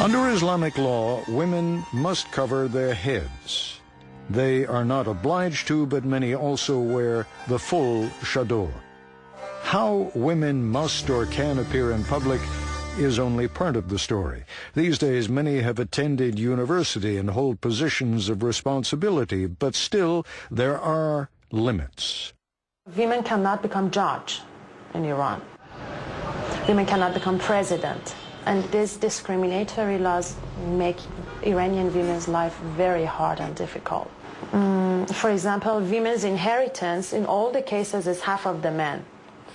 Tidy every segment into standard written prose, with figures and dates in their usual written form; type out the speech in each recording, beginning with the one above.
Under Islamic law, women must cover their heads. They are not obliged to, but many also wear the full chador. How women must or can appear in public is only part of the story. These days, many have attended university and hold positions of responsibility, but still, there are limits. Women cannot become judge in Iran. Women cannot become president. And these discriminatory laws make Iranian women's life very hard and difficult. For example, women's inheritance in all the cases is half of the men.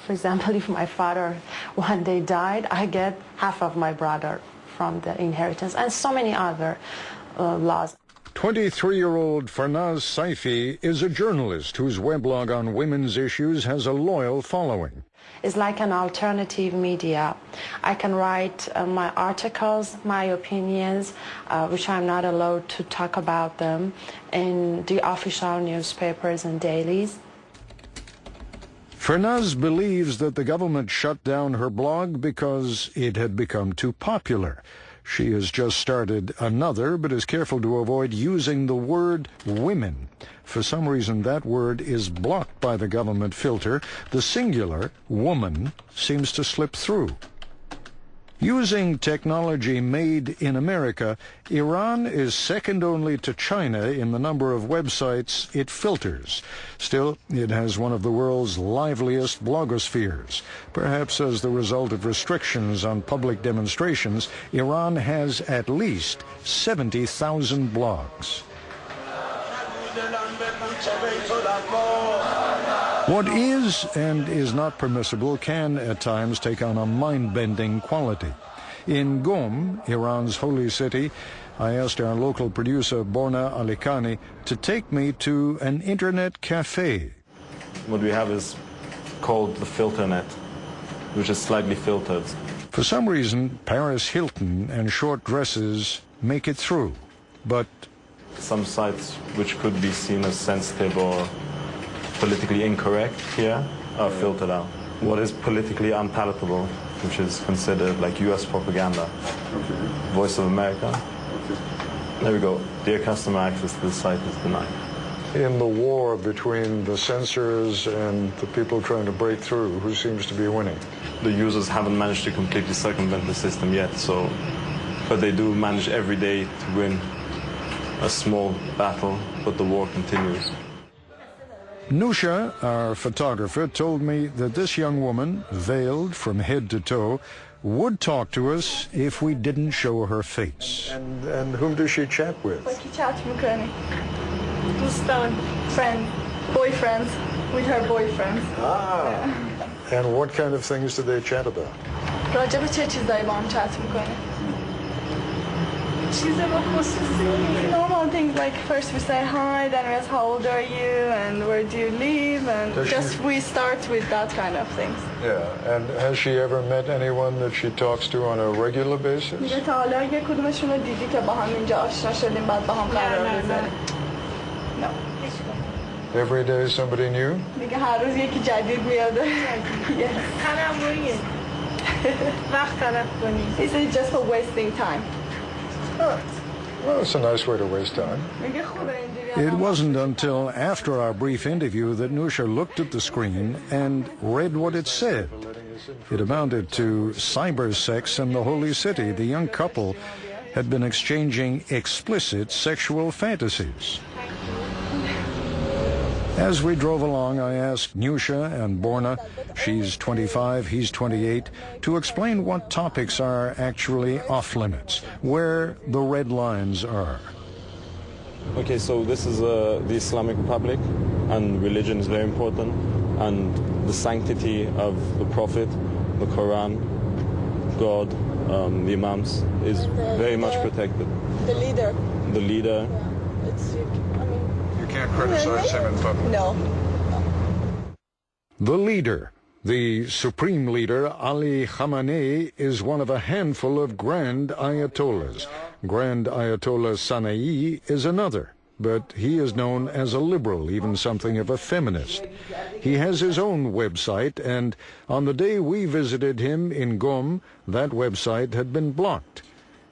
For example, if my father one day died, I get half of my brother from the inheritance, and so many other laws. 23-year-old Farnaz Saifi is a journalist whose weblog on women's issues has a loyal following. It's like an alternative media. I can write my articles, my opinions, which I'm not allowed to talk about them, in the official newspapers and dailies. Farnaz believes that the government shut down her blog because it had become too popular. She has just started another, but is careful to avoid using the word women. For some reason, that word is blocked by the government filter. The singular, woman, seems to slip through. Using technology made in America, Iran is second only to China in the number of websites it filters. Still, it has one of the world's liveliest blogospheres. Perhaps as the result of restrictions on public demonstrations, Iran has at least 70,000 blogs. What is and is not permissible can at times take on a mind-bending quality. In Qom, Iran's holy city, I asked our local producer Borna Alikani to take me to an internet cafe. What we have is called the filter net, which is slightly filtered. For some reason, Paris Hilton and short dresses make it through, but some sites which could be seen as sensitive or politically incorrect here are filtered out. What is politically unpalatable, which is considered like US propaganda. Okay. Voice of America. Okay. There we go. Dear customer, access to the site is denied. In the war between the censors and the people trying to break through, who seems to be winning? The users haven't managed to completely circumvent the system yet, but they do manage every day to win a small battle, but the war continues. Nusha, our photographer, told me that this young woman, veiled from head to toe, would talk to us if we didn't show her face. And whom does she chat with? Friends, boyfriends, with her boyfriends. Ah. Yeah. And what kind of things do they chat about? Normal things like first we say hi, then we ask how old are you and where do you live, and we start with that kind of things. Yeah, and has she ever met anyone that she talks to on a regular basis? No. Every day somebody new? Yes. He said just for wasting time. Well, it's a nice way to waste time. It wasn't until after our brief interview that Nusha looked at the screen and read what it said. It amounted to cyber sex in the holy city. The young couple had been exchanging explicit sexual fantasies. As we drove along, I asked Nusha and Borna, she's 25, he's 28, to explain what topics are actually off-limits, where the red lines are. Okay, so this is the Islamic Republic, and religion is very important, and the sanctity of the Prophet, the Quran, God, the Imams, is very much protected. The leader. The leader. You can't criticize him in public. No. The leader, the supreme leader, Ali Khamenei, is one of a handful of Grand Ayatollahs. Grand Ayatollah Sana'i is another, but he is known as a liberal, even something of a feminist. He has his own website, and on the day we visited him in Qom, that website had been blocked.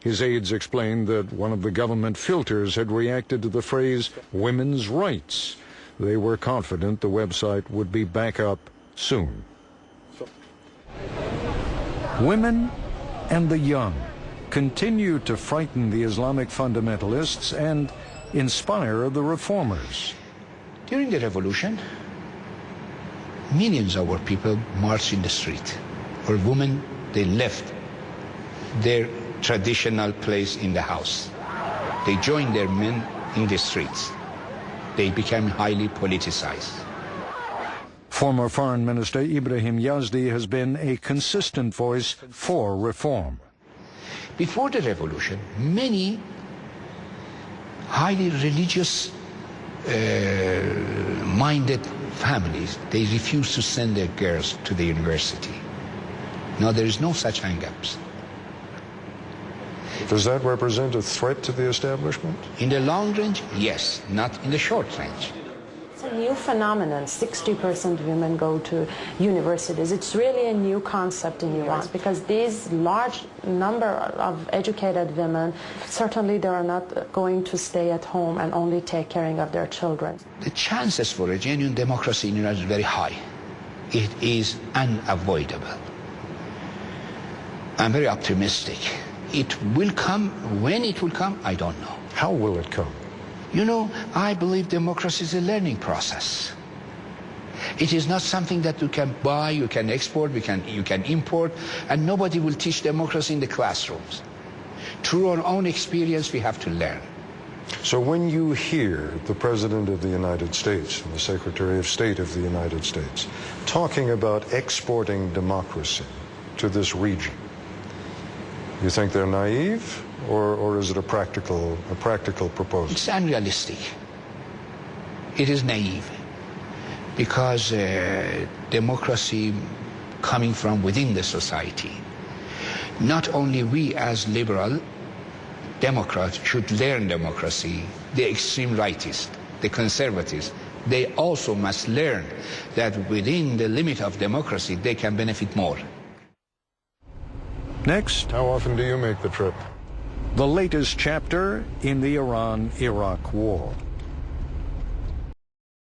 His aides explained that one of the government filters had reacted to the phrase women's rights. They were confident the website would be back up soon. Women and the young continue to frighten the Islamic fundamentalists and inspire the reformers. During the revolution, millions of our people marched in the street. For women, they left their traditional place in the house. They joined their men in the streets. They became highly politicized. Former Foreign Minister Ibrahim Yazdi has been a consistent voice for reform. Before the revolution, many highly religious minded families, they refused to send their girls to the university. Now there is no such hang-ups. Does that represent a threat to the establishment? In the long range, yes, not in the short range. It's a new phenomenon. 60% women go to universities. It's really a new concept in Iran because these large number of educated women, certainly they are not going to stay at home and only take care of their children. The chances for a genuine democracy in Iran is very high. It is unavoidable. I'm very optimistic. It will come. When it will come, I don't know. How will it come? You know, I believe democracy is a learning process. It is not something that you can buy, you can export, you can import, and nobody will teach democracy in the classrooms. Through our own experience, we have to learn. So when you hear the President of the United States and the Secretary of State of the United States talking about exporting democracy to this region, you think they're naive, or is it a practical proposal? It's unrealistic. It is naive, because democracy coming from within the society. Not only we as liberal Democrats should learn democracy, the extreme rightists, the conservatives, they also must learn that within the limit of democracy they can benefit more. Next, How often do you make the trip? the latest chapter in the Iran-Iraq war.